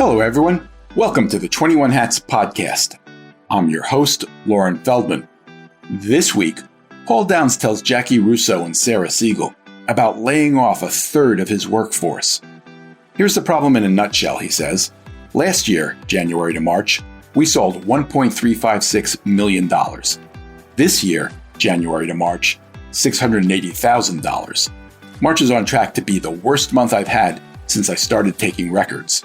Hello, everyone. Welcome to the 21 Hats podcast. I'm your host, Lauren Feldman. This week, Paul Downs tells Jackie Russo and Sarah Siegel about laying off a third of his workforce. Here's the problem in a nutshell, he says. Last year, January to March, we sold $1.356 million. This year, January to March, $680,000. March is on track to be the worst month I've had since I started taking records.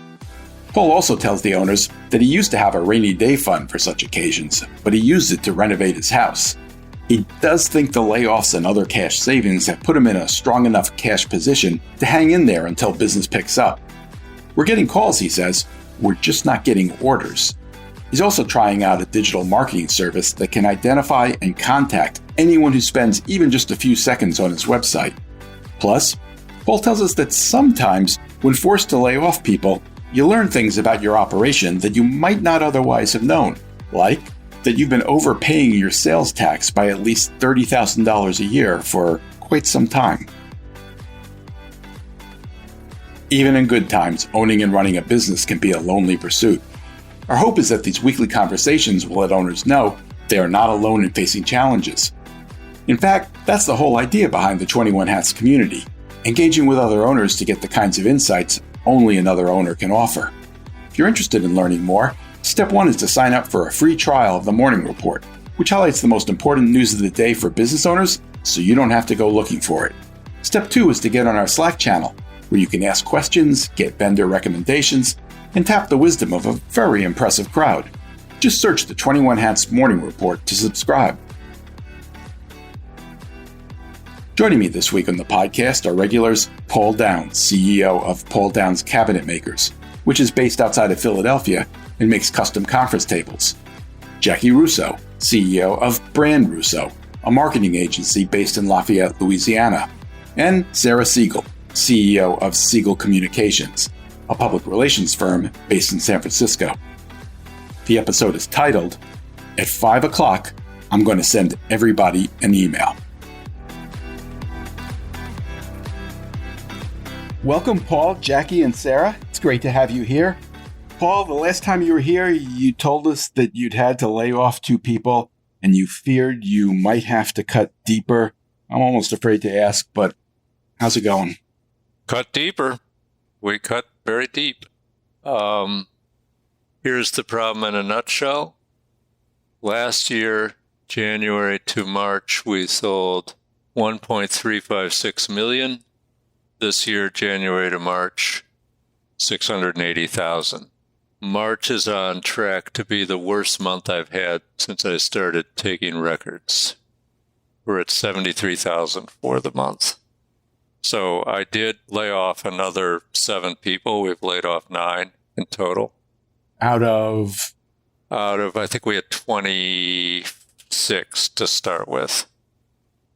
Paul also tells the owners that he used to have a rainy day fund for such occasions, but he used it to renovate his house. He does think the layoffs and other cash savings have put him in a strong enough cash position to hang in there until business picks up. We're getting calls, he says. We're just not getting orders. He's also trying out a digital marketing service that can identify and contact anyone who spends even just a few seconds on his website. Plus, Paul tells us that sometimes, when forced to lay off people, you learn things about your operation that you might not otherwise have known, like that you've been overpaying your sales tax by at least $30,000 a year for quite some time. Even in good times, owning and running a business can be a lonely pursuit. Our hope is that these weekly conversations will let owners know they are not alone in facing challenges. In fact, that's the whole idea behind the 21 Hats community, engaging with other owners to get the kinds of insights only another owner can offer. If you're interested in learning more, step one is to sign up for a free trial of the Morning Report, which highlights the most important news of the day for business owners so you don't have to go looking for it. Step two is to get on our Slack channel, where you can ask questions, get vendor recommendations, and tap the wisdom of a very impressive crowd. Just search the 21 Hats Morning Report to subscribe. Joining me this week on the podcast are regulars Paul Downs, CEO of Paul Downs Cabinet Makers, which is based outside of Philadelphia and makes custom conference tables. Jackie Russo, CEO of Brand Russo, a marketing agency based in Lafayette, Louisiana. And Sarah Siegel, CEO of Siegel Communications, a public relations firm based in San Francisco. The episode is titled, At 5 o'clock, I'm going to send everybody an email. Welcome, Paul, Jackie, and Sarah. It's great to have you here. Paul, the last time you were here, you told us that you'd had to lay off 2 people and you feared you might have to cut deeper. I'm almost afraid to ask, but how's it going? Cut deeper. We cut very deep. Here's the problem in a nutshell. Last year, January to March, we sold $1.356 million. This year, January to March, $680,000. March is on track to be the worst month I've had since I started taking records. We're at $73,000 for the month. So I did lay off another 7 people. We've laid off 9 in total. Out of, I think we had 26 to start with.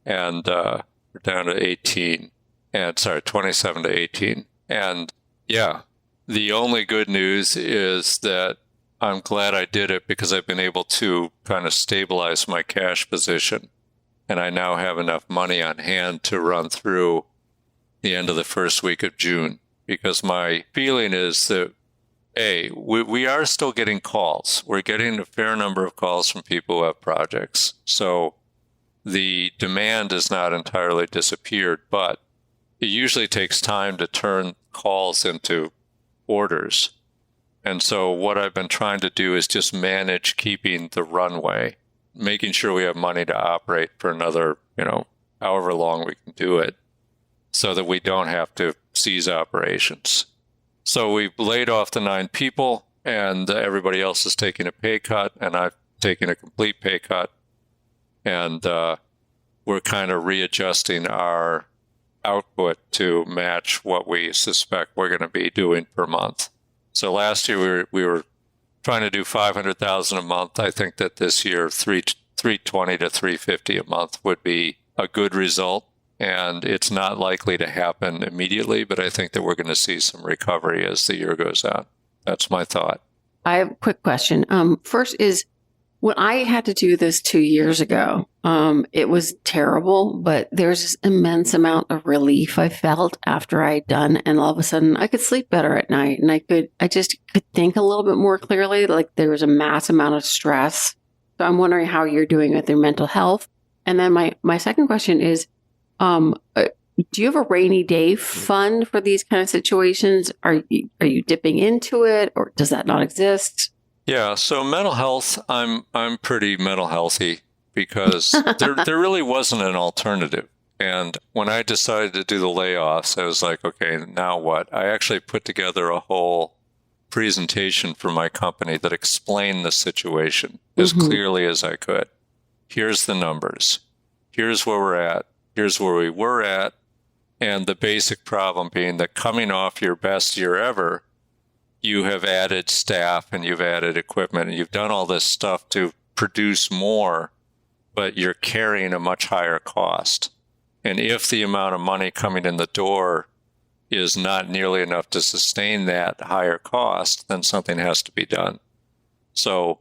And we're down to 18. 27 to 18. And yeah, the only good news is that I'm glad I did it because I've been able to kind of stabilize my cash position. And I now have enough money on hand to run through the end of the first week of June. Because my feeling is that, we are still getting calls. We're getting a fair number of calls from people who have projects. So the demand has not entirely disappeared, but it usually takes time to turn calls into orders. And so what I've been trying to do is just manage keeping the runway, making sure we have money to operate for another, however long we can do it, so that we don't have to cease operations. So we've laid off the 9 people, and everybody else is taking a pay cut, and I've taken a complete pay cut. And we're kind of readjusting our output to match what we suspect we're going to be doing per month. So last year we were trying to do $500,000 a month. I think that this year $320 to $350 a month would be a good result, and it's not likely to happen immediately, but I think that we're going to see some recovery as the year goes on. That's my thought. I have a quick question. First is, when I had to do this 2 years ago, It was terrible, but there's this immense amount of relief I felt after I'd done, and all of a sudden I could sleep better at night, and I just could think a little bit more clearly. Like there was a mass amount of stress. So I'm wondering how you're doing with your mental health. And then my second question is, do you have a rainy day fund for these kind of situations? Are you dipping into it, or does that not exist? Yeah. So mental health, I'm pretty mental healthy because there really wasn't an alternative. And when I decided to do the layoffs, I was like, okay, now what? I actually put together a whole presentation for my company that explained the situation as clearly as I could. Here's the numbers. Here's where we're at. Here's where we were at. And the basic problem being that coming off your best year ever, you have added staff and you've added equipment and you've done all this stuff to produce more, but you're carrying a much higher cost. And if the amount of money coming in the door is not nearly enough to sustain that higher cost, then something has to be done. So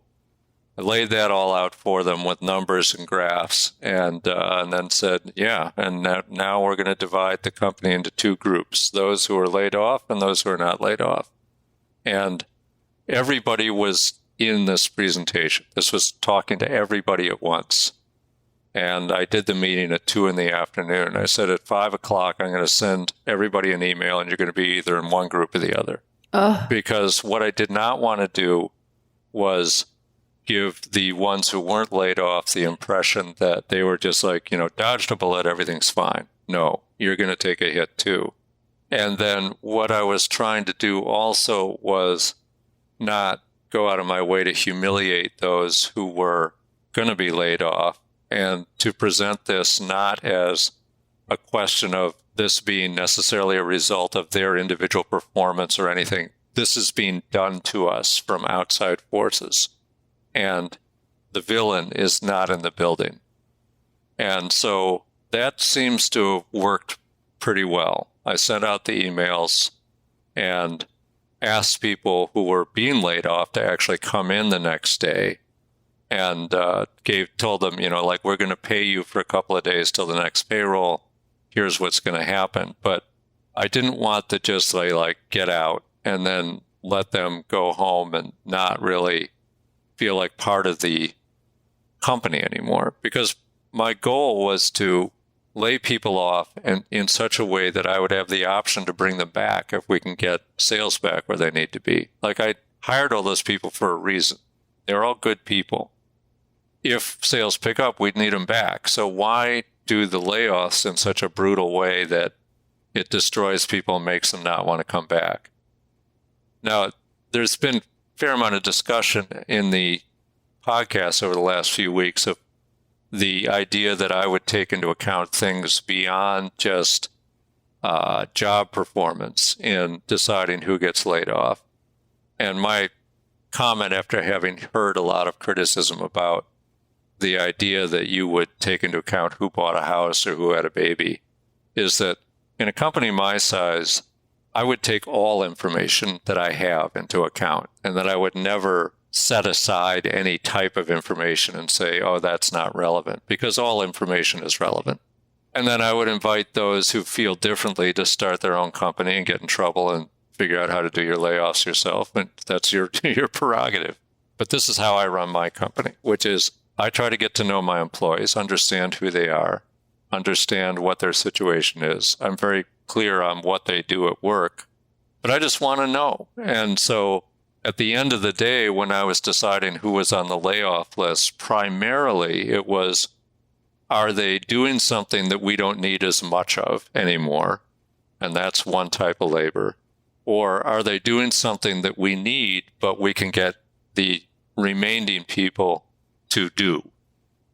I laid that all out for them with numbers and graphs, and then said, yeah, and now we're going to divide the company into two groups, those who are laid off and those who are not laid off. And everybody was in this presentation. This was talking to everybody at once. And I did the meeting at 2 p.m. I said at 5 o'clock, I'm going to send everybody an email and you're going to be either in one group or the other. Because what I did not want to do was give the ones who weren't laid off the impression that they were just like, dodged a bullet, everything's fine. No, you're going to take a hit too. And then what I was trying to do also was not go out of my way to humiliate those who were going to be laid off, and to present this not as a question of this being necessarily a result of their individual performance or anything. This is being done to us from outside forces. And the villain is not in the building. And so that seems to have worked pretty well. I sent out the emails and asked people who were being laid off to actually come in the next day, and told them, we're going to pay you for a couple of days till the next payroll. Here's what's going to happen. But I didn't want to just get out and then let them go home and not really feel like part of the company anymore. Because my goal was to lay people off and in such a way that I would have the option to bring them back if we can get sales back where they need to be. I hired all those people for a reason. They're all good people. If sales pick up, we'd need them back. So why do the layoffs in such a brutal way that it destroys people and makes them not want to come back? Now, there's been a fair amount of discussion in the podcast over the last few weeks of the idea that I would take into account things beyond just job performance in deciding who gets laid off. And my comment, after having heard a lot of criticism about the idea that you would take into account who bought a house or who had a baby, is that in a company my size, I would take all information that I have into account, and that I would never set aside any type of information and say, oh, that's not relevant, because all information is relevant. And then I would invite those who feel differently to start their own company and get in trouble and figure out how to do your layoffs yourself. And that's your prerogative. But this is how I run my company, which is I try to get to know my employees, understand who they are, understand what their situation is. I'm very clear on what they do at work, but I just want to know. And so at the end of the day, when I was deciding who was on the layoff list, primarily it was, are they doing something that we don't need as much of anymore? And that's one type of labor. Or are they doing something that we need, but we can get the remaining people to do?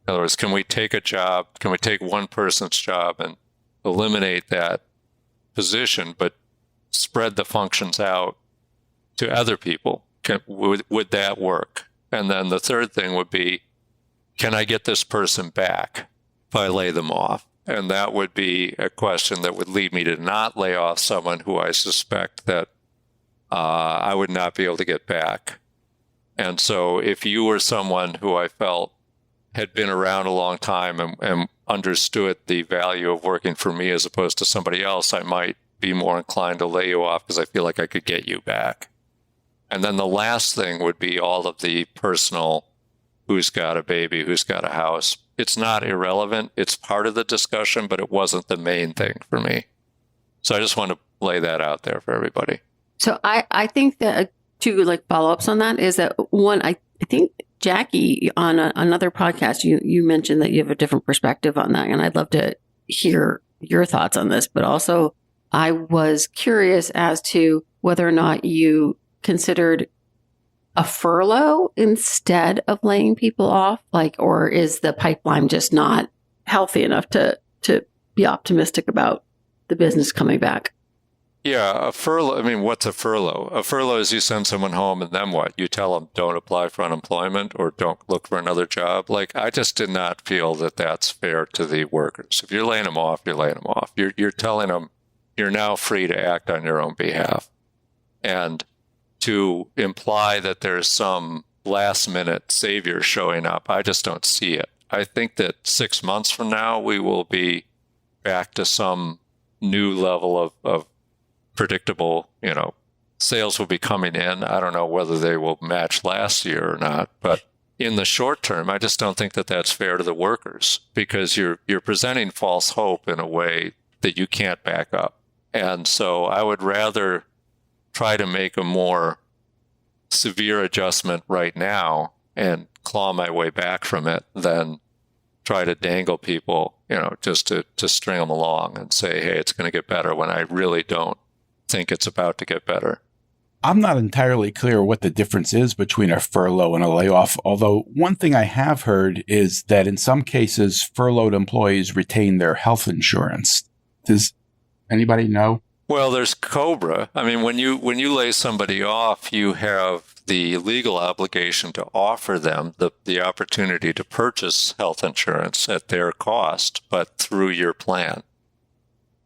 In other words, can we take a job, can we take one person's job and eliminate that position, but spread the functions out to other people? Would that work? And then the third thing would be, can I get this person back if I lay them off? And that would be a question that would lead me to not lay off someone who I suspect that I would not be able to get back. And so if you were someone who I felt had been around a long time and understood the value of working for me as opposed to somebody else, I might be more inclined to lay you off because I feel like I could get you back. And then the last thing would be all of the personal, who's got a baby, who's got a house. It's not irrelevant. It's part of the discussion, but it wasn't the main thing for me. So I just want to lay that out there for everybody. So I think that two like follow-ups on that is that one, I think Jackie on another podcast, you mentioned that you have a different perspective on that. And I'd love to hear your thoughts on this, but also I was curious as to whether or not you considered a furlough instead of laying people off, or is the pipeline just not healthy enough to be optimistic about the business coming back? Yeah, a furlough. I mean, what's a furlough? A furlough is you send someone home and then what? You tell them don't apply for unemployment or don't look for another job. I just did not feel that that's fair to the workers. If you're laying them off, you're laying them off. You're telling them you're now free to act on your own behalf. And to imply that there's some last minute savior showing up, I just don't see it. I think that 6 months from now, we will be back to some new level of predictable, sales will be coming in. I don't know whether they will match last year or not, but in the short term, I just don't think that that's fair to the workers because you're presenting false hope in a way that you can't back up. And so I would rather try to make a more severe adjustment right now and claw my way back from it than try to dangle people, just to string them along and say, hey, it's going to get better when I really don't think it's about to get better. I'm not entirely clear what the difference is between a furlough and a layoff, although one thing I have heard is that in some cases, furloughed employees retain their health insurance. Does anybody know? Well, there's COBRA. I mean, when you lay somebody off, you have the legal obligation to offer them the opportunity to purchase health insurance at their cost, but through your plan.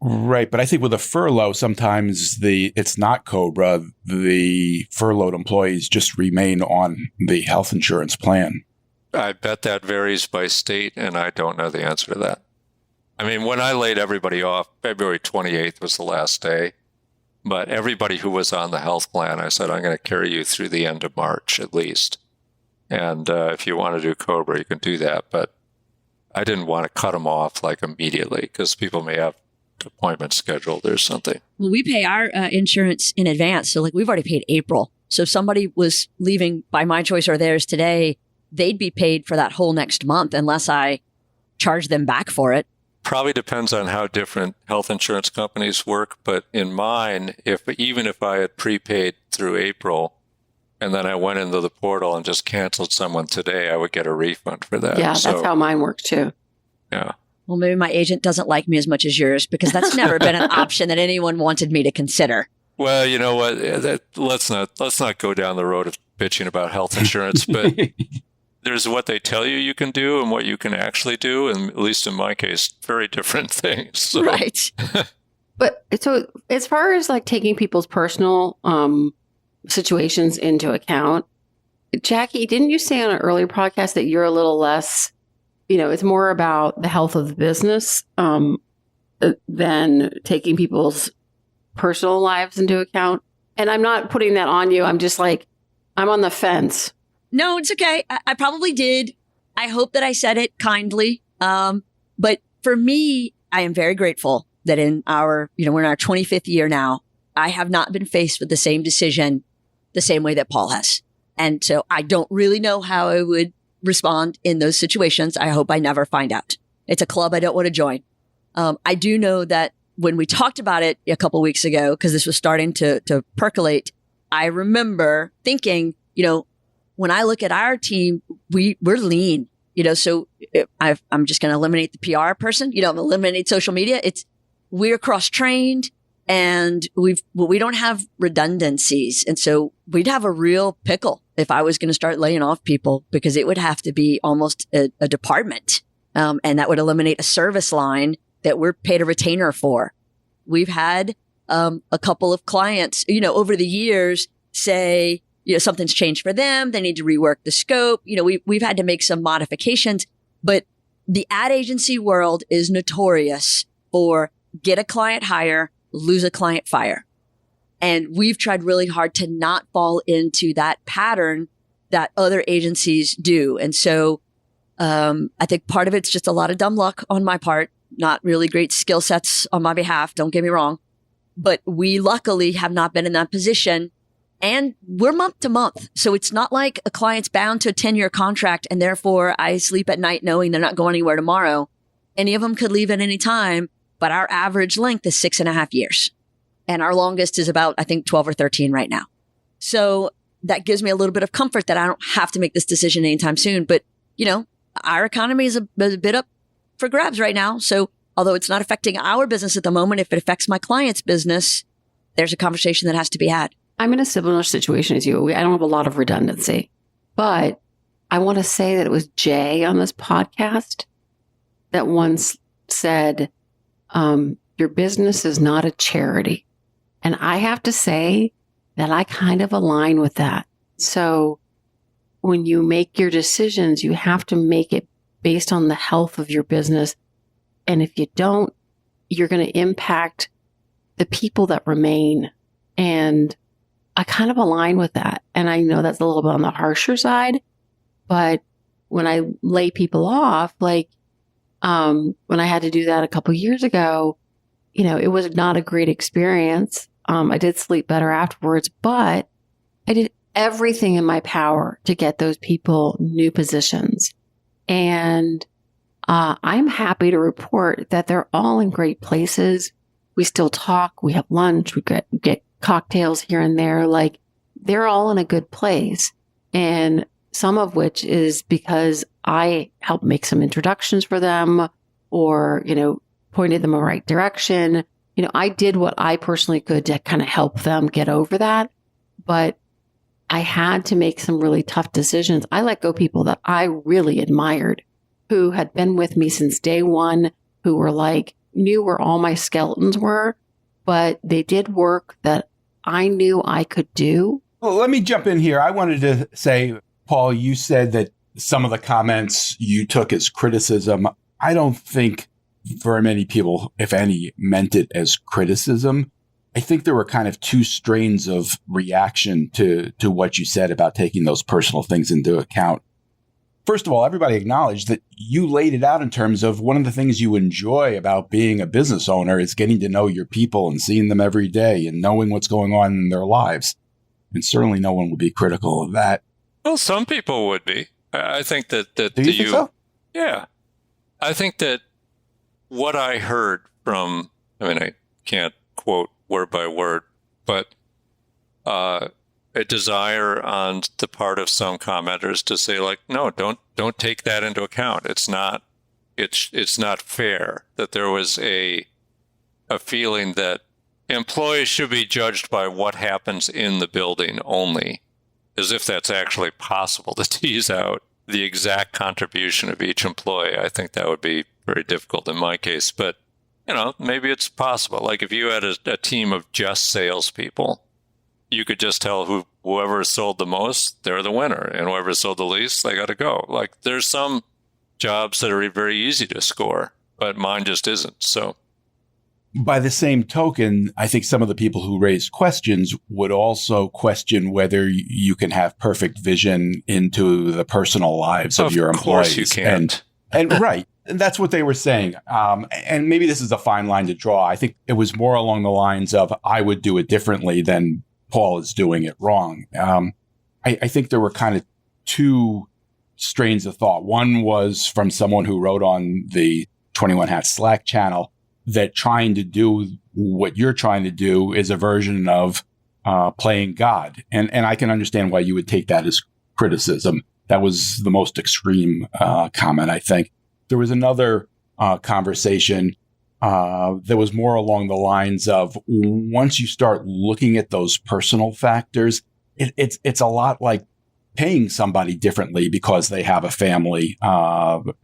Right, but I think with a furlough, sometimes it's not COBRA. The furloughed employees just remain on the health insurance plan. I bet that varies by state, and I don't know the answer to that. I mean, when I laid everybody off, February 28th was the last day. But everybody who was on the health plan, I said, I'm going to carry you through the end of March at least. And if you want to do COBRA, you can do that. But I didn't want to cut them off immediately because people may have appointments scheduled or something. Well, we pay our insurance in advance. So we've already paid April. So if somebody was leaving by my choice or theirs today, they'd be paid for that whole next month unless I charge them back for it. Probably depends on how different health insurance companies work. But in mine, even if I had prepaid through April and then I went into the portal and just canceled someone today, I would get a refund for that. Yeah, that's how mine works too. Yeah. Well, maybe my agent doesn't like me as much as yours because that's never been an option that anyone wanted me to consider. Well, you know what? Let's not go down the road of bitching about health insurance, but there's what they tell you can do and what you can actually do. And at least in my case, very different things. So. Right. But so as far as taking people's personal situations into account, Jackie, didn't you say on an earlier podcast that you're a little less, it's more about the health of the business than taking people's personal lives into account? And I'm not putting that on you. I'm just I'm on the fence. No, it's okay. I probably did. I hope that I said it kindly. But for me, I am very grateful that in our, we're in our 25th year now. I have not been faced with the same decision the same way that Paul has. And so I don't really know how I would respond in those situations. I hope I never find out. It's a club I don't want to join. I do know that when we talked about it a couple weeks ago, because this was starting to percolate, I remember thinking, when I look at our team, we're lean, so I'm just going to eliminate the PR person, eliminate social media. We're cross-trained and we don't have redundancies. And so we'd have a real pickle if I was going to start laying off people because it would have to be almost a department. And that would eliminate a service line that we're paid a retainer for. We've had a couple of clients, over the years say, something's changed for them. They need to rework the scope. We've had to make some modifications. But the ad agency world is notorious for get a client hire, lose a client fire. And we've tried really hard to not fall into that pattern that other agencies do. And so I think part of it's just a lot of dumb luck on my part, not really great skill sets on my behalf. Don't get me wrong. But we luckily have not been in that position. And we're month to month. So it's not like a client's bound to a 10-year contract and therefore I sleep at night knowing they're not going anywhere tomorrow. Any of them could leave at any time, but our average length is 6.5 years. And our longest is about, I think, 12 or 13 right now. So that gives me a little bit of comfort that I don't have to make this decision anytime soon. But, you know, our economy is a bit up for grabs right now. So although it's not affecting our business at the moment, if it affects my client's business, there's a conversation that has to be had. I'm in a similar situation as you. I don't have a lot of redundancy, but I want to say that it was Jay on this podcast that once said, your business is not a charity. And I have to say that I kind of align with that. So when you make your decisions, you have to make it based on the health of your business. And if you don't, you're going to impact the people that remain. And I kind of align with that. And I know that's a little bit on the harsher side, but when I lay people off, like when I had to do that a couple years ago, you know, it was not a great experience. I did sleep better afterwards, but I did everything in my power to get those people new positions. And I'm happy to report that they're all in great places. We still talk. We have lunch. We get cocktails here and there. Like, they're all in a good place. And some of which is because I helped make some introductions for them or, you know, pointed them in the right direction. You know, I did what I personally could to kind of help them get over that. But I had to make some really tough decisions. I let go people that I really admired, who had been with me since day one, who were like, knew where all my skeletons were, but they did work that I knew I could do. Well, let me jump in here. I wanted to say, Paul, you said that some of the comments you took as criticism. I don't think very many people, if any, meant it as criticism. I think there were kind of two strains of reaction to what you said about taking those personal things into account. First of all, everybody acknowledged that you laid it out in terms of one of the things you enjoy about being a business owner is getting to know your people and seeing them every day and knowing what's going on in their lives. And certainly no one would be critical of that. Well, some people would be. I think that Do you think so? Yeah. I think that what I heard from, I mean, I can't quote word by word, but a desire on the part of some commenters to say, like, no, don't take that into account. It's not fair. That there was a feeling that employees should be judged by what happens in the building only, as if that's actually possible to tease out the exact contribution of each employee. I think that would be very difficult in my case, but you know, maybe it's possible. Like if you had a team of just salespeople, you could just tell whoever sold the most, they're the winner, and whoever sold the least, they got to go. Like there's some jobs that are very easy to score, but mine just isn't. So, by the same token, I think some of the people who raised questions would also question whether you can have perfect vision into the personal lives of your employees. Of course you can't. And right. And that's what they were saying. And maybe this is a fine line to draw. I think it was more along the lines of, I would do it differently than Paul is doing it wrong. I think there were kind of two strains of thought. One was from someone who wrote on the 21 Hats Slack channel that trying to do what you're trying to do is a version of playing God. And I can understand why you would take that as criticism. That was the most extreme comment, I think. There was another conversation that was more along the lines of, once you start looking at those personal factors, it's a lot like paying somebody differently because they have a family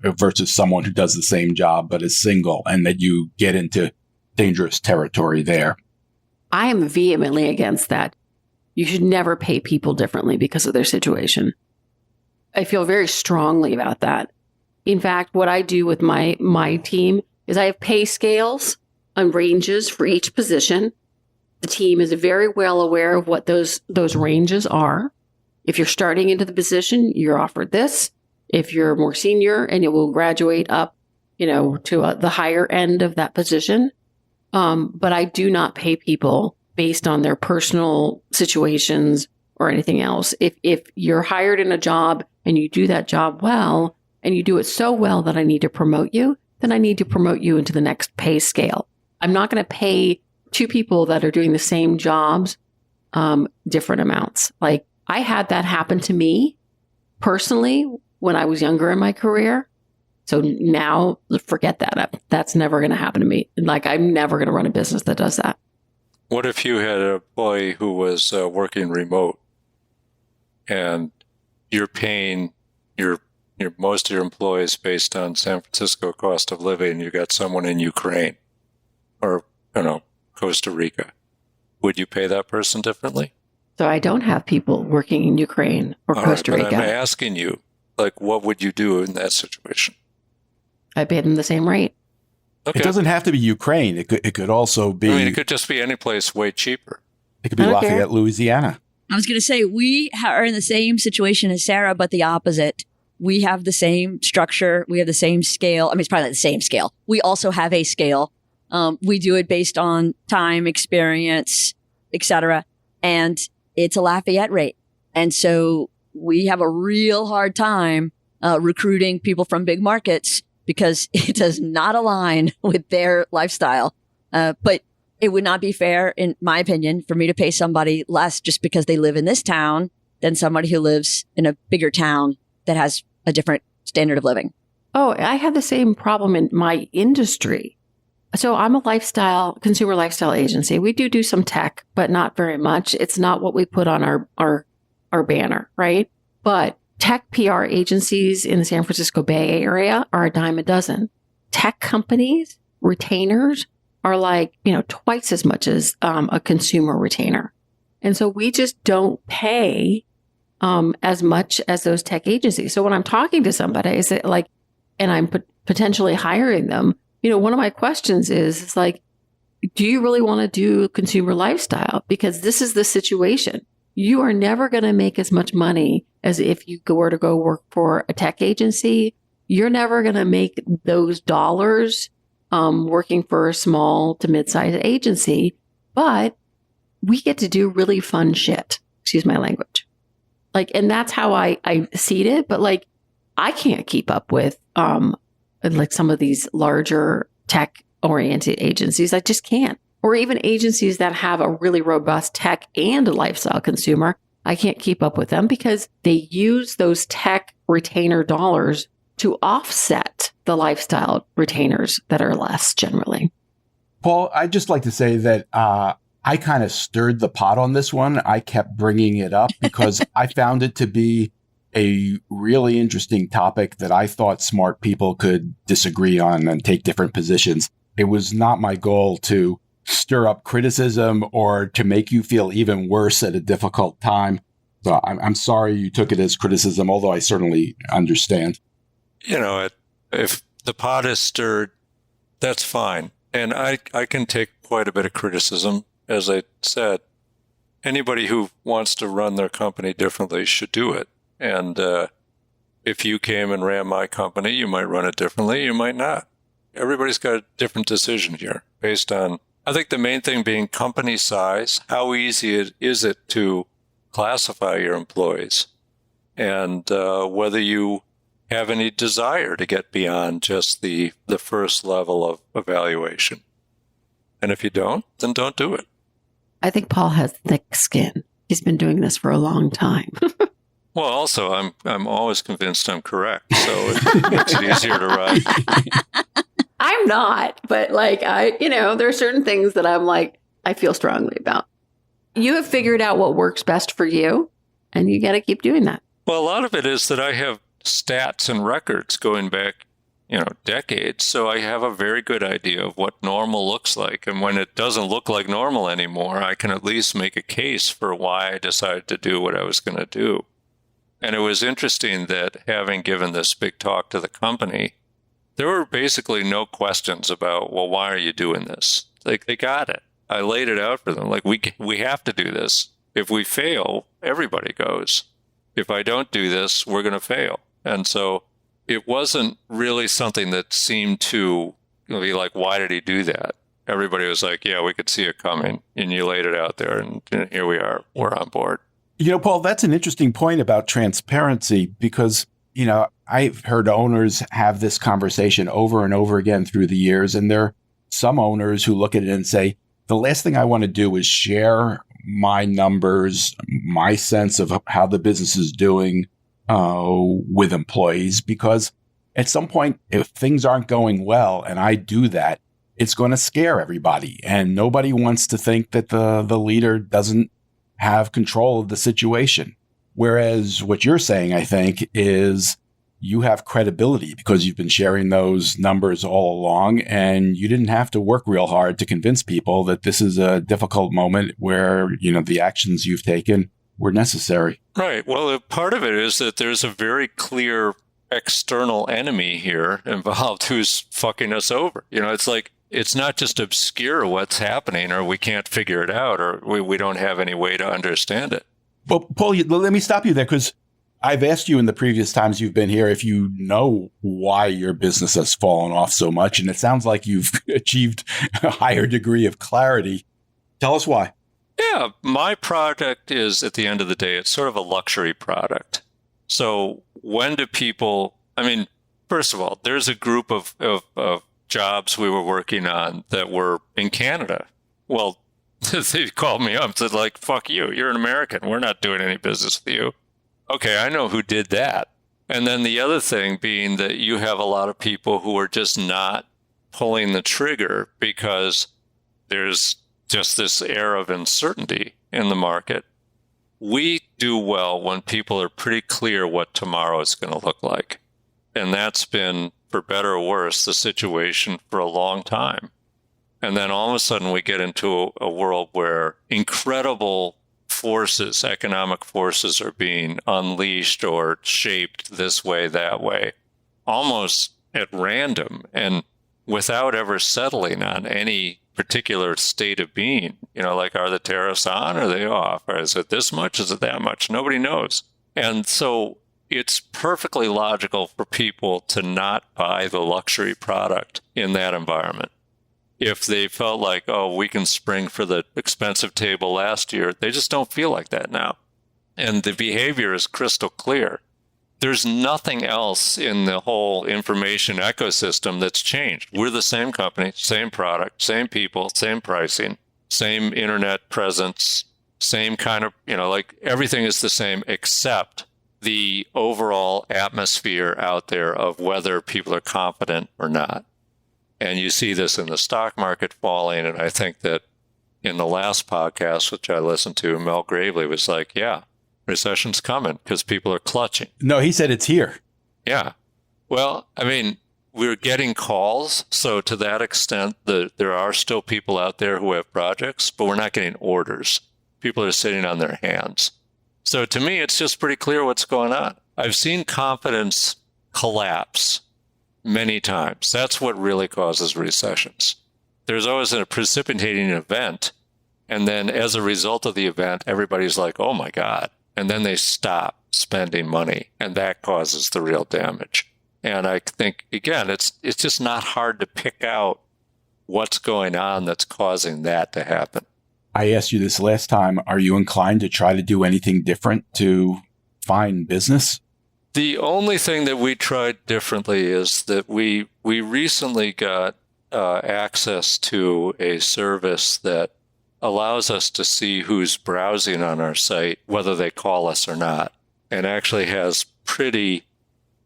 versus someone who does the same job but is single, and that you get into dangerous territory there. I am vehemently against that. You should never pay people differently because of their situation. I feel very strongly about that. In fact, what I do with my team is I have pay scales and ranges for each position. The team is very well aware of what those ranges are. If you're starting into the position, you're offered this. If you're more senior and you will graduate up, to the higher end of that position. But I do not pay people based on their personal situations or anything else. If you're hired in a job and you do that job well, and you do it so well that I need to promote you, then I need to promote you into the next pay scale. I'm not going to pay two people that are doing the same jobs different amounts. Like, I had that happen to me personally when I was younger in my career. So now, forget that. That's never going to happen to me. Like, I'm never going to run a business that does that. What if you had an employee who was working remote and you're paying your most of your employees based on San Francisco cost of living? You got someone in Ukraine or, Costa Rica. Would you pay that person differently? So I don't have people working in Ukraine or Costa Rica. But I'm asking you, what would you do in that situation? I pay them the same rate. Okay. It doesn't have to be Ukraine. It could also be. It could just be any place way cheaper. It could be Lafayette, Louisiana. I was going to say, we are in the same situation as Sarah, but the opposite. We have the same structure. We have the same scale. I mean, it's probably not the same scale. We also have a scale. We do it based on time, experience, etc. And it's a Lafayette rate. And so we have a real hard time recruiting people from big markets because it does not align with their lifestyle. But it would not be fair, in my opinion, for me to pay somebody less just because they live in this town than somebody who lives in a bigger town that has a different standard of living. Oh, I have the same problem in my industry. So I'm a consumer lifestyle agency. We do some tech, but not very much. It's not what we put on our banner, right? But tech PR agencies in the San Francisco Bay Area are a dime a dozen. Tech companies, retainers are twice as much as a consumer retainer. And so we just don't pay as much as those tech agencies. So when I'm talking to somebody, and I'm potentially hiring them, one of my questions is do you really want to do consumer lifestyle? Because this is the situation. You are never going to make as much money as if you were to go work for a tech agency. You're never going to make those dollars working for a small to mid-sized agency, but we get to do really fun shit. Excuse my language. And that's how I see it. But I can't keep up with some of these larger tech-oriented agencies. I just can't. Or even agencies that have a really robust tech and a lifestyle consumer. I can't keep up with them because they use those tech retainer dollars to offset the lifestyle retainers that are less generally. Paul, I'd just like to say that I kind of stirred the pot on this one. I kept bringing it up because I found it to be a really interesting topic that I thought smart people could disagree on and take different positions. It was not my goal to stir up criticism or to make you feel even worse at a difficult time. So I'm sorry you took it as criticism, although I certainly understand. If the pot is stirred, that's fine. And I can take quite a bit of criticism. As I said, anybody who wants to run their company differently should do it. And if you came and ran my company, you might run it differently, you might not. Everybody's got a different decision here based on, I think the main thing being company size, how easy is it to classify your employees, and whether you have any desire to get beyond just the first level of evaluation. And if you don't, then don't do it. I think Paul has thick skin. He's been doing this for a long time. Well, also, I'm always convinced I'm correct, so it makes it easier to ride. I'm not, but there are certain things that I feel strongly about. You have figured out what works best for you, and you got to keep doing that. Well, a lot of it is that I have stats and records going back, decades, so I have a very good idea of what normal looks like. And when it doesn't look like normal anymore, I can at least make a case for why I decided to do what I was going to do. And it was interesting that having given this big talk to the company, there were basically no questions about, well, why are you doing this? Like, they got it. I laid it out for them. Like, we have to do this. If we fail, everybody goes. If I don't do this, we're going to fail. And so it wasn't really something that seemed to be like, why did he do that? Everybody was like, yeah, we could see it coming. And you laid it out there. And here we are. We're on board. You know, Paul, that's an interesting point about transparency because, you know, I've heard owners have this conversation over and over again through the years. And there are some owners who look at it and say, the last thing I want to do is share my numbers, my sense of how the business is doing with employees, because at some point, if things aren't going well and I do that, it's going to scare everybody. And nobody wants to think that the leader doesn't have control of the situation. Whereas what you're saying, I think, is you have credibility because you've been sharing those numbers all along and you didn't have to work real hard to convince people that this is a difficult moment where, you know, the actions you've taken were necessary. Right. Well, part of it is that there's a very clear external enemy here involved who's fucking us over. You know, it's like, it's not just obscure what's happening or we can't figure it out or we don't have any way to understand it. Well, Paul, let me stop you there because I've asked you in the previous times you've been here if you know why your business has fallen off so much, and it sounds like you've achieved a higher degree of clarity. Tell us why. Yeah, my product is, at the end of the day, it's sort of a luxury product. So when do people, I mean, first of all, there's a group of jobs we were working on that were in Canada. Well, they called me up and said, like, fuck you. You're an American. We're not doing any business with you. Okay, I know who did that. And then the other thing being that you have a lot of people who are just not pulling the trigger because there's just this air of uncertainty in the market. We do well when people are pretty clear what tomorrow is going to look like. And that's been, for better or worse, the situation for a long time. And then all of a sudden we get into a world where incredible forces, economic forces, are being unleashed or shaped this way, that way, almost at random and without ever settling on any particular state of being. You know, like, are the tariffs on? Or are they off? Or is it this much? Is it that much? Nobody knows. And so it's perfectly logical for people to not buy the luxury product in that environment. If they felt like, oh, we can spring for the expensive table last year, they just don't feel like that now. And the behavior is crystal clear. There's nothing else in the whole information ecosystem that's changed. We're the same company, same product, same people, same pricing, same internet presence, same kind of, you know, like everything is the same except the overall atmosphere out there of whether people are confident or not. And you see this in the stock market falling. And I think that in the last podcast, which I listened to, Mel Gravely was like, yeah, recession's coming because people are clutching. No, he said it's here. Yeah. Well, I mean, we're getting calls. So to that extent, there are still people out there who have projects, but we're not getting orders. People are sitting on their hands. So to me, it's just pretty clear what's going on. I've seen confidence collapse many times. That's what really causes recessions. There's always a precipitating event. And then as a result of the event, everybody's like, oh my God. And then they stop spending money. And that causes the real damage. And I think, again, it's just not hard to pick out what's going on that's causing that to happen. I asked you this last time. Are you inclined to try to do anything different to find business? The only thing that we tried differently is that we recently got access to a service that allows us to see who's browsing on our site, whether they call us or not, and actually has pretty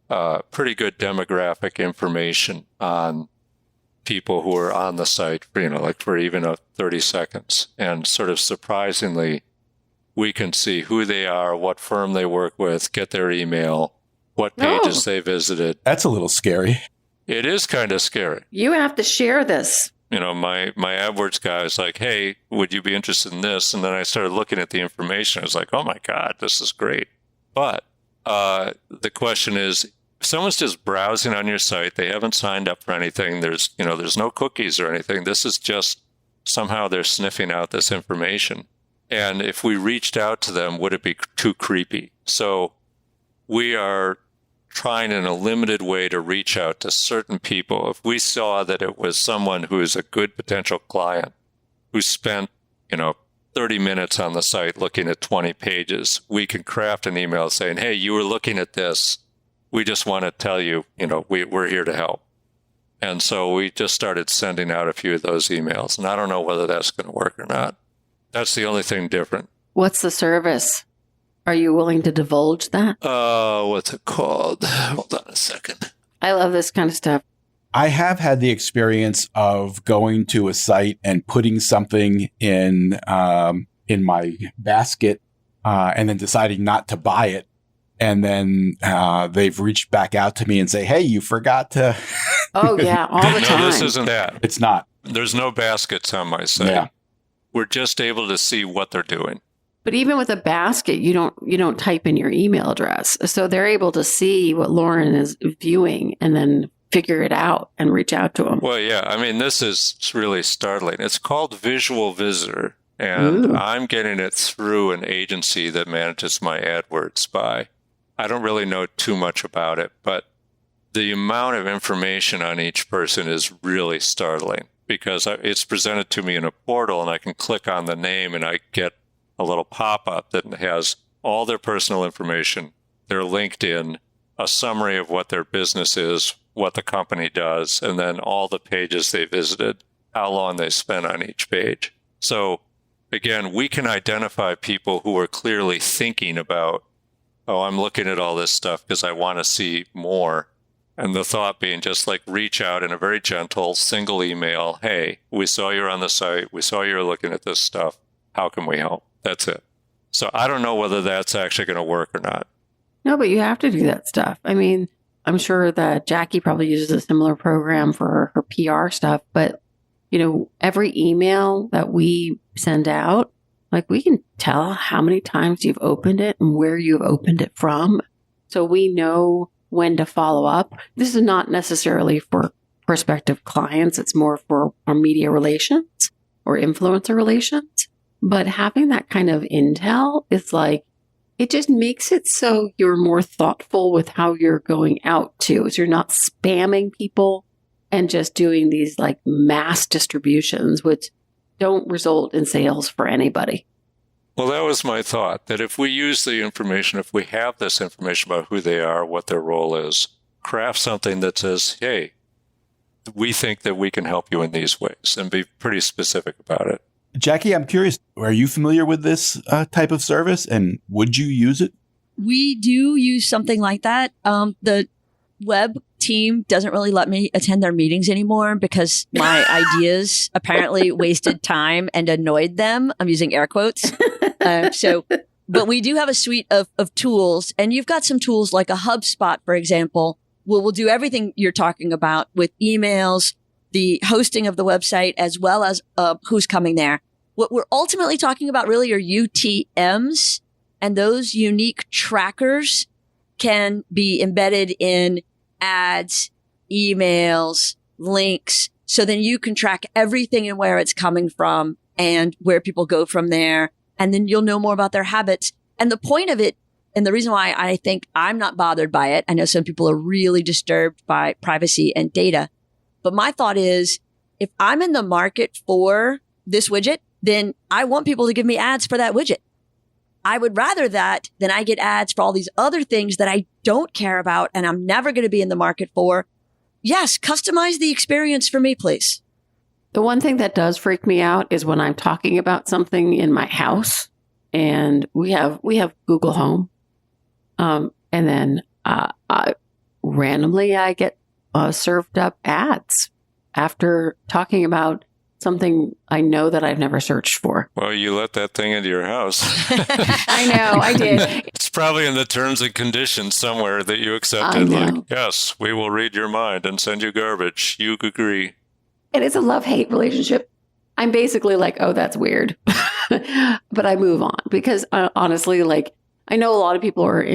good demographic information on people who are on the site, you know, like for even 30 seconds. And sort of surprisingly, we can see who they are, what firm they work with, get their email, what pages they visited. That's a little scary. It is kind of scary. You have to share this. You know, my AdWords guy is like, hey, would you be interested in this? And then I started looking at the information. I was like, oh my God, this is great. But the question is, if someone's just browsing on your site, they haven't signed up for anything, there's no cookies or anything. This is just somehow they're sniffing out this information. And if we reached out to them, would it be too creepy? So we are trying in a limited way to reach out to certain people. If we saw that it was someone who is a good potential client who spent, 30 minutes on the site looking at 20 pages, we can craft an email saying, hey, you were looking at this. We just want to tell you, we're here to help. And so we just started sending out a few of those emails. And I don't know whether that's going to work or not. That's the only thing different. What's the service? Are you willing to divulge that? What's it called? Hold on a second. I love this kind of stuff. I have had the experience of going to a site and putting something in my basket and then deciding not to buy it. And then they've reached back out to me and say, hey, you forgot to. Oh, yeah, all the time. No, this isn't that. It's not. There's no baskets on my site. Yeah. We're just able to see what they're doing. But even with a basket, you don't type in your email address. So they're able to see what Lauren is viewing and then figure it out and reach out to them. Well, yeah. I mean, this is really startling. It's called Visual Visitor, and Ooh. I'm getting it through an agency that manages my AdWords buy. I don't really know too much about it, but the amount of information on each person is really startling because it's presented to me in a portal, and I can click on the name and I get a little pop-up that has all their personal information, their LinkedIn, a summary of what their business is, what the company does, and then all the pages they visited, how long they spent on each page. So again, we can identify people who are clearly thinking about, oh, I'm looking at all this stuff because I want to see more. And the thought being just like reach out in a very gentle single email. Hey, we saw you're on the site. We saw you're looking at this stuff. How can we help? That's it. So I don't know whether that's actually going to work or not. No, but you have to do that stuff. I mean, I'm sure that Jackie probably uses a similar program for her PR stuff, but every email that we send out, like we can tell how many times you've opened it and where you've opened it from. So we know when to follow up. This is not necessarily for prospective clients. It's more for our media relations or influencer relations. But having that kind of intel is like, it just makes it so you're more thoughtful with how you're going out to. So you're not spamming people and just doing these like mass distributions, which don't result in sales for anybody. Well, that was my thought, that if we use the information, if we have this information about who they are, what their role is, craft something that says, hey, we think that we can help you in these ways, and be pretty specific about it. Jackie, I'm curious, are you familiar with this type of service, and would you use it? We do use something like that. The web team doesn't really let me attend their meetings anymore because my ideas apparently wasted time and annoyed them. I'm using air quotes. But we do have a suite of tools, and you've got some tools like a HubSpot, for example, where we'll do everything you're talking about with emails, the hosting of the website, as well as who's coming there. What we're ultimately talking about really are UTMs, and those unique trackers can be embedded in ads, emails, links. So then you can track everything and where it's coming from and where people go from there. And then you'll know more about their habits. And the point of it, and the reason why I think I'm not bothered by it, I know some people are really disturbed by privacy and data. But my thought is, if I'm in the market for this widget, then I want people to give me ads for that widget. I would rather that than I get ads for all these other things that I don't care about and I'm never going to be in the market for. Yes, customize the experience for me, please. The one thing that does freak me out is when I'm talking about something in my house and we have Google Home. And then randomly I get served up ads after talking about something I know that I've never searched for. Well, you let that thing into your house. I know, I did. It's probably in the terms and conditions somewhere that you accepted. Like, yes, we will read your mind and send you garbage. You agree. And it's a love-hate relationship. I'm basically like, oh, that's weird. But I move on because honestly, like, I know a lot of people are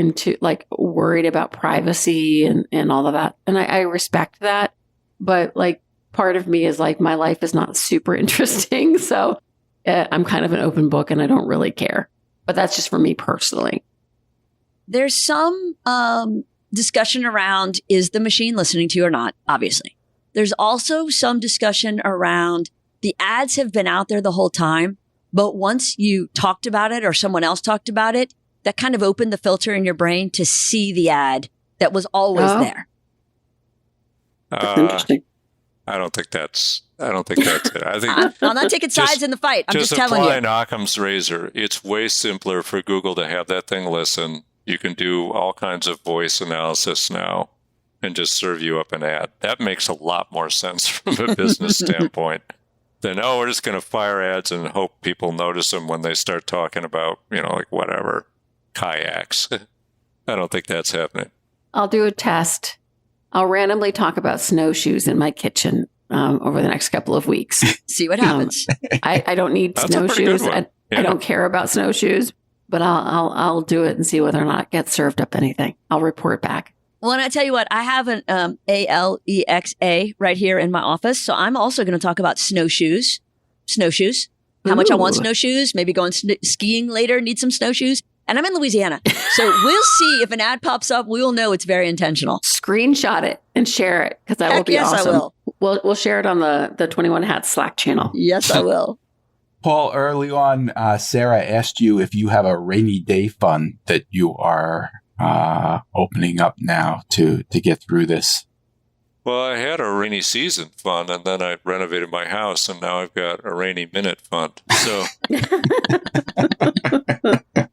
worried about privacy and all of that. And I respect that. But part of me is my life is not super interesting. So I'm kind of an open book and I don't really care. But that's just for me personally. There's some discussion around, is the machine listening to you or not? Obviously. There's also some discussion around the ads have been out there the whole time. But once you talked about it or someone else talked about it, that kind of opened the filter in your brain to see the ad that was always there. That's interesting. I don't think that's it. I think I'm not taking sides in the fight. I'm just telling you. Just apply Occam's razor. It's way simpler for Google to have that thing listen. You can do all kinds of voice analysis now and just serve you up an ad. That makes a lot more sense from a business standpoint than, we're just going to fire ads and hope people notice them when they start talking about, whatever, kayaks. I don't think that's happening. I'll do a test. I'll randomly talk about snowshoes in my kitchen over the next couple of weeks. See what happens. I don't need snowshoes. I don't care about snowshoes, but I'll do it and see whether or not it gets served up anything. I'll report back. Well, and I tell you what, I have an Alexa right here in my office. So I'm also going to talk about snowshoes. How much I want snowshoes. Maybe going skiing later, need some snowshoes. And I'm in Louisiana. So we'll see if an ad pops up. We will know it's very intentional. Screenshot it and share it because that will be awesome. I will. We'll share it on the 21 Hats Slack channel. Yes, I will. Paul, early on, Sarah asked you if you have a rainy day fund that you are opening up now to get through this. Well, I had a rainy season fund, and then I renovated my house, and now I've got a rainy minute fund. So,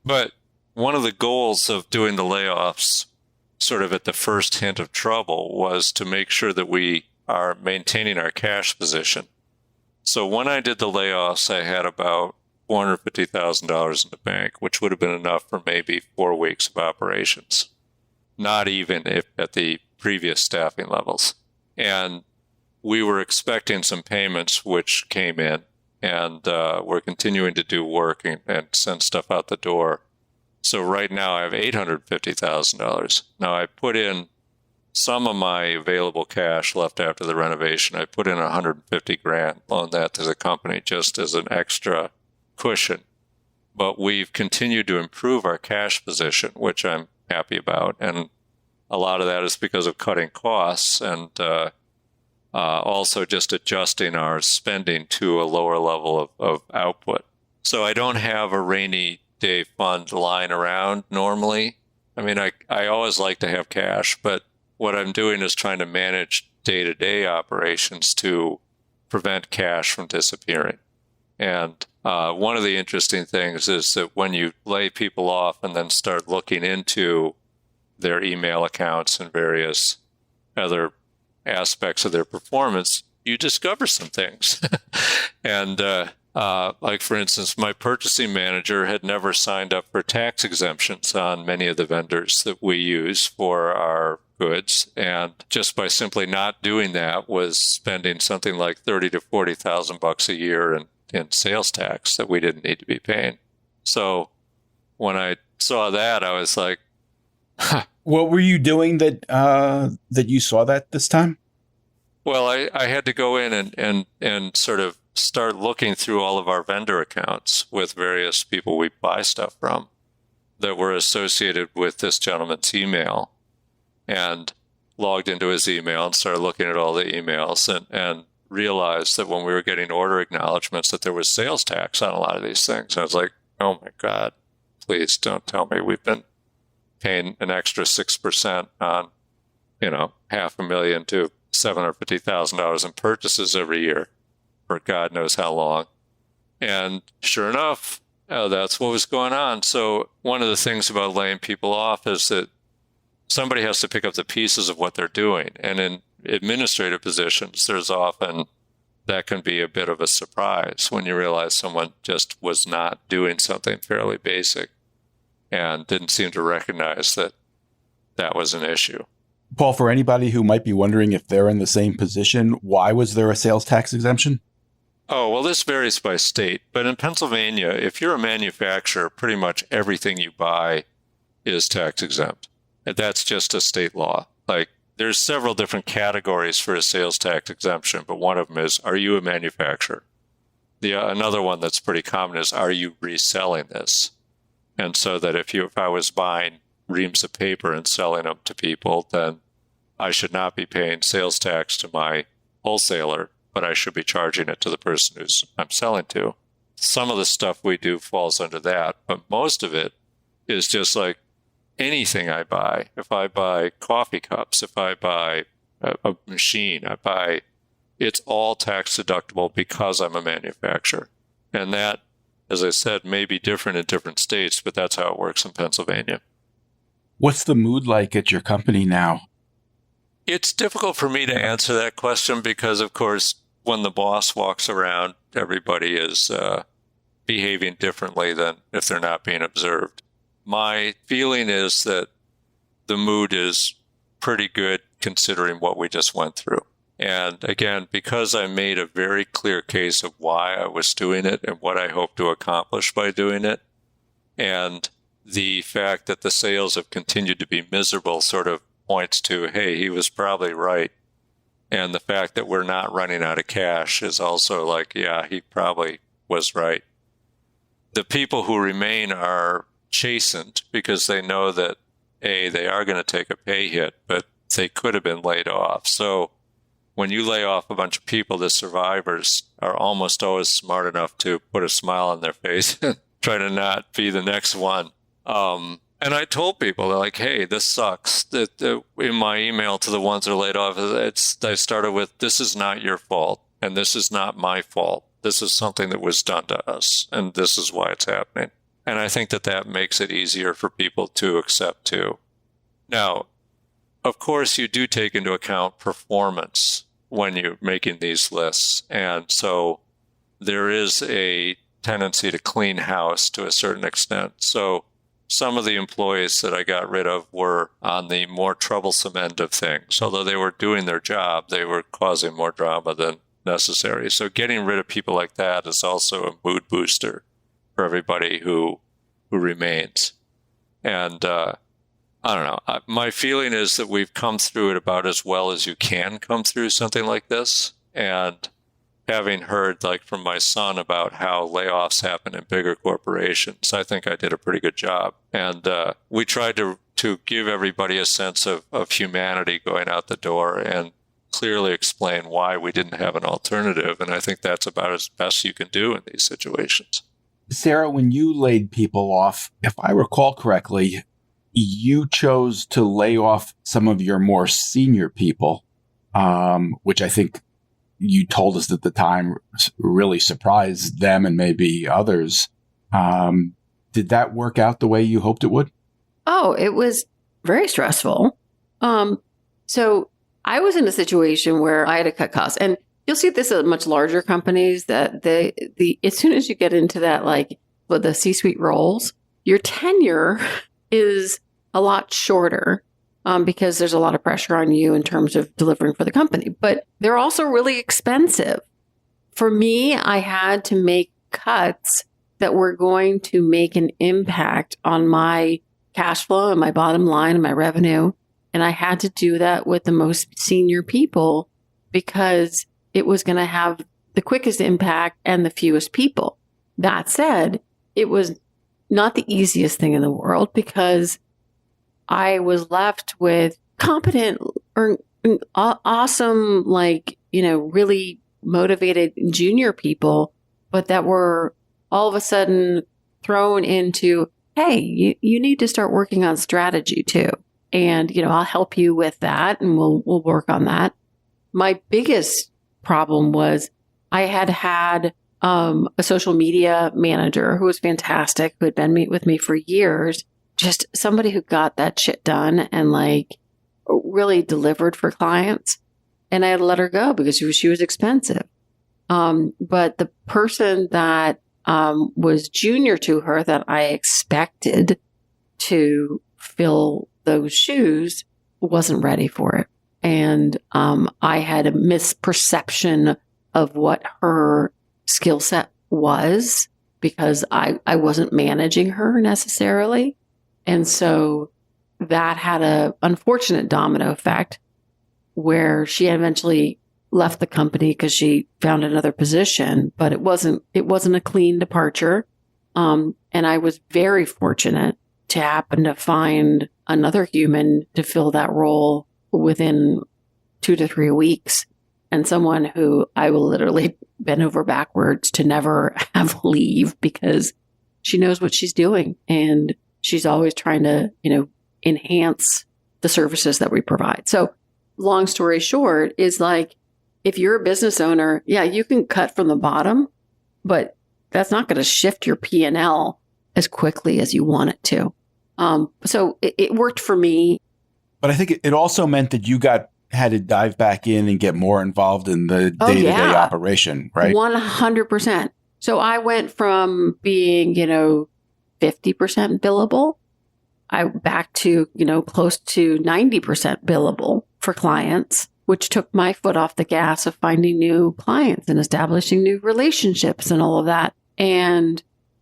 but one of the goals of doing the layoffs, sort of at the first hint of trouble, was to make sure that we are maintaining our cash position. So when I did the layoffs, I had about $450,000 in the bank, which would have been enough for maybe 4 weeks of operations, not even if at the previous staffing levels. And we were expecting some payments which came in, and we're continuing to do work and send stuff out the door. So right now I have $850,000. Now I put in some of my available cash left after the renovation. I put in $150,000, loaned that to the company just as an extra cushion. But we've continued to improve our cash position, which I'm happy about. And a lot of that is because of cutting costs and also just adjusting our spending to a lower level of output. So I don't have a rainy day fund lying around normally. I mean, I always like to have cash, but what I'm doing is trying to manage day-to-day operations to prevent cash from disappearing. And one of the interesting things is that when you lay people off and then start looking into their email accounts and various other aspects of their performance, you discover some things. And like, for instance, my purchasing manager had never signed up for tax exemptions on many of the vendors that we use for our goods. And just by simply not doing that was spending something like $30,000 to $40,000 a year in sales tax that we didn't need to be paying. So when I saw that, I was like, What were you doing that you saw that this time? Well, I had to go in and sort of start looking through all of our vendor accounts with various people we buy stuff from that were associated with this gentleman's email, and logged into his email and started looking at all the emails and realized that when we were getting order acknowledgments that there was sales tax on a lot of these things. And I was like, oh my God, please don't tell me we've been paying an extra 6% on, $500,000 to $750,000 in purchases every year for God knows how long. And sure enough, that's what was going on. So one of the things about laying people off is that somebody has to pick up the pieces of what they're doing. And in administrative positions, there's often that can be a bit of a surprise when you realize someone just was not doing something fairly basic and didn't seem to recognize that that was an issue. Paul, for anybody who might be wondering if they're in the same position, why was there a sales tax exemption? Oh, well, this varies by state. But in Pennsylvania, if you're a manufacturer, pretty much everything you buy is tax exempt. And that's just a state law. Like, there's several different categories for a sales tax exemption, but one of them is, are you a manufacturer? Another one that's pretty common is, are you reselling this? And so that if I was buying reams of paper and selling them to people, then I should not be paying sales tax to my wholesaler, but I should be charging it to the person I'm selling to. Some of the stuff we do falls under that, but most of it is just like anything I buy. If I buy coffee cups, if I buy a machine, it's all tax deductible because I'm a manufacturer. And that, as I said, may be different in different states, but that's how it works in Pennsylvania. What's the mood like at your company now? It's difficult for me to answer that question because, of course, when the boss walks around, everybody is behaving differently than if they're not being observed. My feeling is that the mood is pretty good considering what we just went through. And again, because I made a very clear case of why I was doing it and what I hope to accomplish by doing it, and the fact that the sales have continued to be miserable sort of points to, hey, he was probably right. And the fact that we're not running out of cash is also like, yeah, he probably was right. The people who remain are chastened because they know that, A, they are going to take a pay hit, but they could have been laid off. So when you lay off a bunch of people, the survivors are almost always smart enough to put a smile on their face and try to not be the next one. And I told people, they're like, hey, this sucks. In my email to the ones that are laid off, I started with, this is not your fault, and this is not my fault. This is something that was done to us, and this is why it's happening. And I think that makes it easier for people to accept, too. Now, of course, you do take into account performance when you're making these lists. And so there is a tendency to clean house to a certain extent. So some of the employees that I got rid of were on the more troublesome end of things. Although they were doing their job, they were causing more drama than necessary. So getting rid of people like that is also a mood booster for everybody who remains. And I don't know. My feeling is that we've come through it about as well as you can come through something like this. And having heard from my son about how layoffs happen in bigger corporations, I think I did a pretty good job. And we tried to give everybody a sense of humanity going out the door and clearly explain why we didn't have an alternative. And I think that's about as best you can do in these situations. Sarah, when you laid people off, if I recall correctly, you chose to lay off some of your more senior people, which I think you told us at the time really surprised them and maybe others. Did that work out the way you hoped it would? Oh, it was very stressful. So I was in a situation where I had to cut costs, and you'll see this at much larger companies that the as soon as you get into that, with the C-suite roles, your tenure is a lot shorter because there's a lot of pressure on you in terms of delivering for the company. But they're also really expensive. For me, I had to make cuts that were going to make an impact on my cash flow and my bottom line and my revenue. And I had to do that with the most senior people because it was going to have the quickest impact and the fewest people. That said, it was not the easiest thing in the world because I was left with competent or awesome, really motivated junior people, but that were all of a sudden thrown into, hey, you need to start working on strategy too. And, I'll help you with that and we'll work on that. My biggest problem was I had a social media manager who was fantastic, who had been with me for years, just somebody who got that shit done and really delivered for clients. And I had to let her go because she was expensive. But the person that was junior to her that I expected to fill those shoes wasn't ready for it. And I had a misperception of what her skill set was because I wasn't managing her necessarily. And so that had a unfortunate domino effect where she eventually left the company because she found another position, but it wasn't a clean departure. And I was very fortunate to happen to find another human to fill that role within 2 to 3 weeks, and someone who I will literally bend over backwards to never have leave because she knows what she's doing and she's always trying to, enhance the services that we provide. So long story short is like, if you're a business owner, yeah, you can cut from the bottom, but that's not going to shift your P&L as quickly as you want it to. So it worked for me. But I think it also meant that you had to dive back in and get more involved in the day-to-day operation, right? 100%. So I went from being, 50% billable, back to, close to 90% billable for clients, which took my foot off the gas of finding new clients and establishing new relationships and all of that. And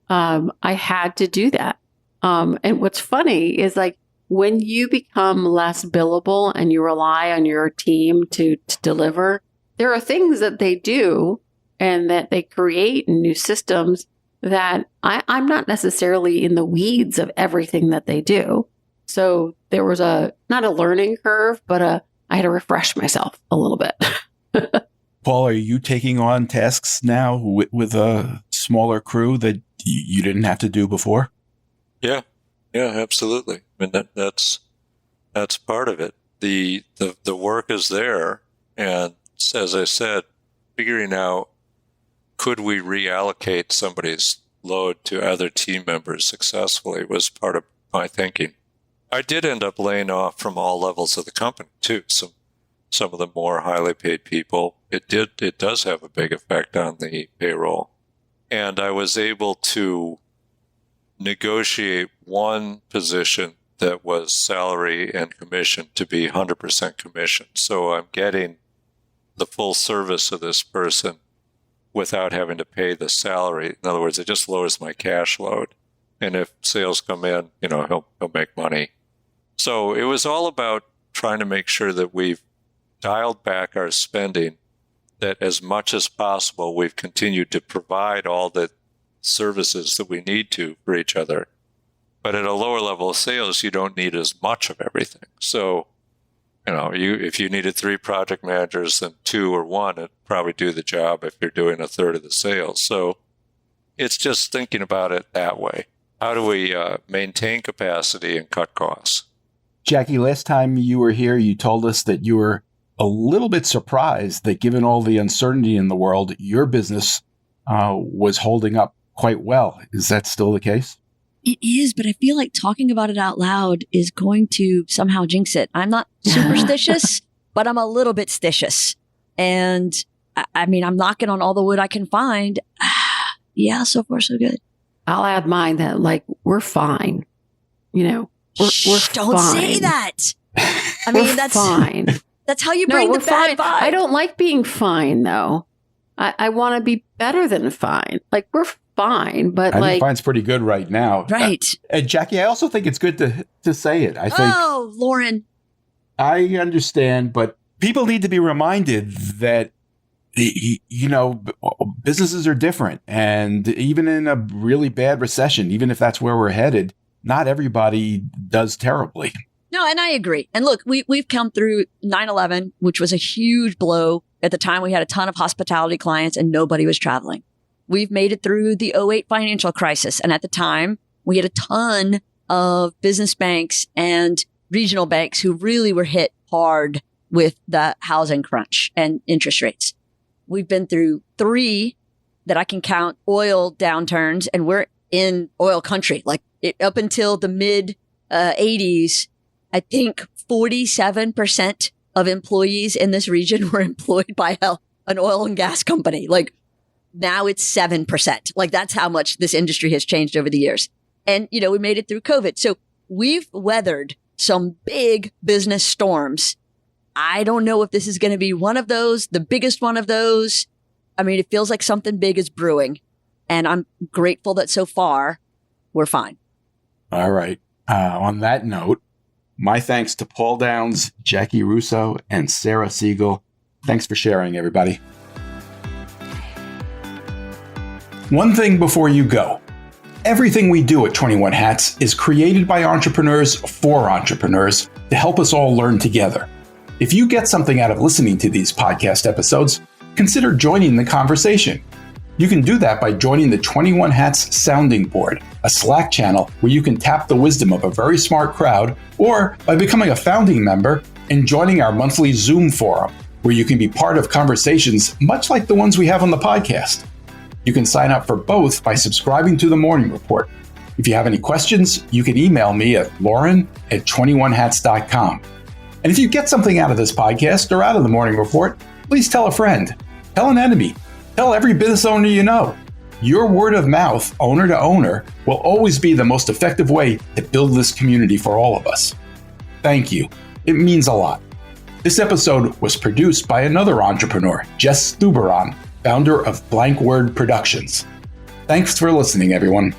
I had to do that. And what's funny is like when you become less billable and you rely on your team to deliver, there are things that they do and that they create in new systems that I'm not necessarily in the weeds of everything that they do. So there was not a learning curve, but I had to refresh myself a little bit. Paul, are you taking on tasks now with a smaller crew that you didn't have to do before? Yeah, absolutely. I mean, that's part of it. The work is there, and as I said, figuring out could we reallocate somebody's load to other team members successfully was part of my thinking. I did end up laying off from all levels of the company too. Some of the more highly paid people. It does have a big effect on the payroll, and I was able to negotiate one position that was salary and commission to be 100% commission. So I'm getting the full service of this person without having to pay the salary. In other words, it just lowers my cash load. And if sales come in, he'll make money. So it was all about trying to make sure that we've dialed back our spending, that as much as possible, we've continued to provide all the services that we need to for each other. But at a lower level of sales, you don't need as much of everything. So, if you needed 3 project managers, then 2 or 1 would probably do the job if you're doing a third of the sales. So it's just thinking about it that way. How do we maintain capacity and cut costs? Jackie, last time you were here, you told us that you were a little bit surprised that given all the uncertainty in the world, your business was holding up quite well. Is that still the case? It is, but I feel like talking about it out loud is going to somehow jinx it. I'm not superstitious, but I'm a little bit stitious. And I mean, I'm knocking on all the wood I can find. Yeah, so far so good. I'll add mine that we're fine. We're don't fine. say that. I mean, that's fine. That's how you bring the bad vibe. I don't like being fine though. I want to be better than fine. We're fine, but I think fine's pretty good right now. Right. And Jackie, I also think it's good to say it. I think. Oh, Lauren. I understand, but people need to be reminded that, businesses are different. And even in a really bad recession, even if that's where we're headed, not everybody does terribly. No, and I agree. And look, we've come through 9/11, which was a huge blow. At the time, we had a ton of hospitality clients and nobody was traveling. We've made it through the 2008 financial crisis. And at the time, we had a ton of business banks and regional banks who really were hit hard with the housing crunch and interest rates. We've been through 3 that I can count oil downturns, and we're in oil country. Up until the mid 80s, I think 47% of employees in this region were employed by an oil and gas company. Now it's 7%. That's how much this industry has changed over the years. And, we made it through COVID. So we've weathered some big business storms. I don't know if this is going to be one of those, the biggest one of those. I mean, it feels like something big is brewing, and I'm grateful that so far we're fine. All right. On that note, my thanks to Paul Downs, Jackie Russo, and Sarah Siegel. Thanks for sharing, everybody. One thing before you go. Everything we do at 21 Hats is created by entrepreneurs for entrepreneurs to help us all learn together. If you get something out of listening to these podcast episodes, consider joining the conversation. You can do that by joining the 21 Hats Sounding Board, a Slack channel where you can tap the wisdom of a very smart crowd, or by becoming a founding member and joining our monthly Zoom forum, where you can be part of conversations much like the ones we have on the podcast. You can sign up for both by subscribing to the Morning Report. If you have any questions, you can email me at lauren@21hats.com. And if you get something out of this podcast or out of the Morning Report, please tell a friend, tell an enemy, tell every business owner you know. Your word of mouth, owner to owner, will always be the most effective way to build this community for all of us. Thank you. It means a lot. This episode was produced by another entrepreneur, Jess Stuberon, founder of Blank Word Productions. Thanks for listening, everyone.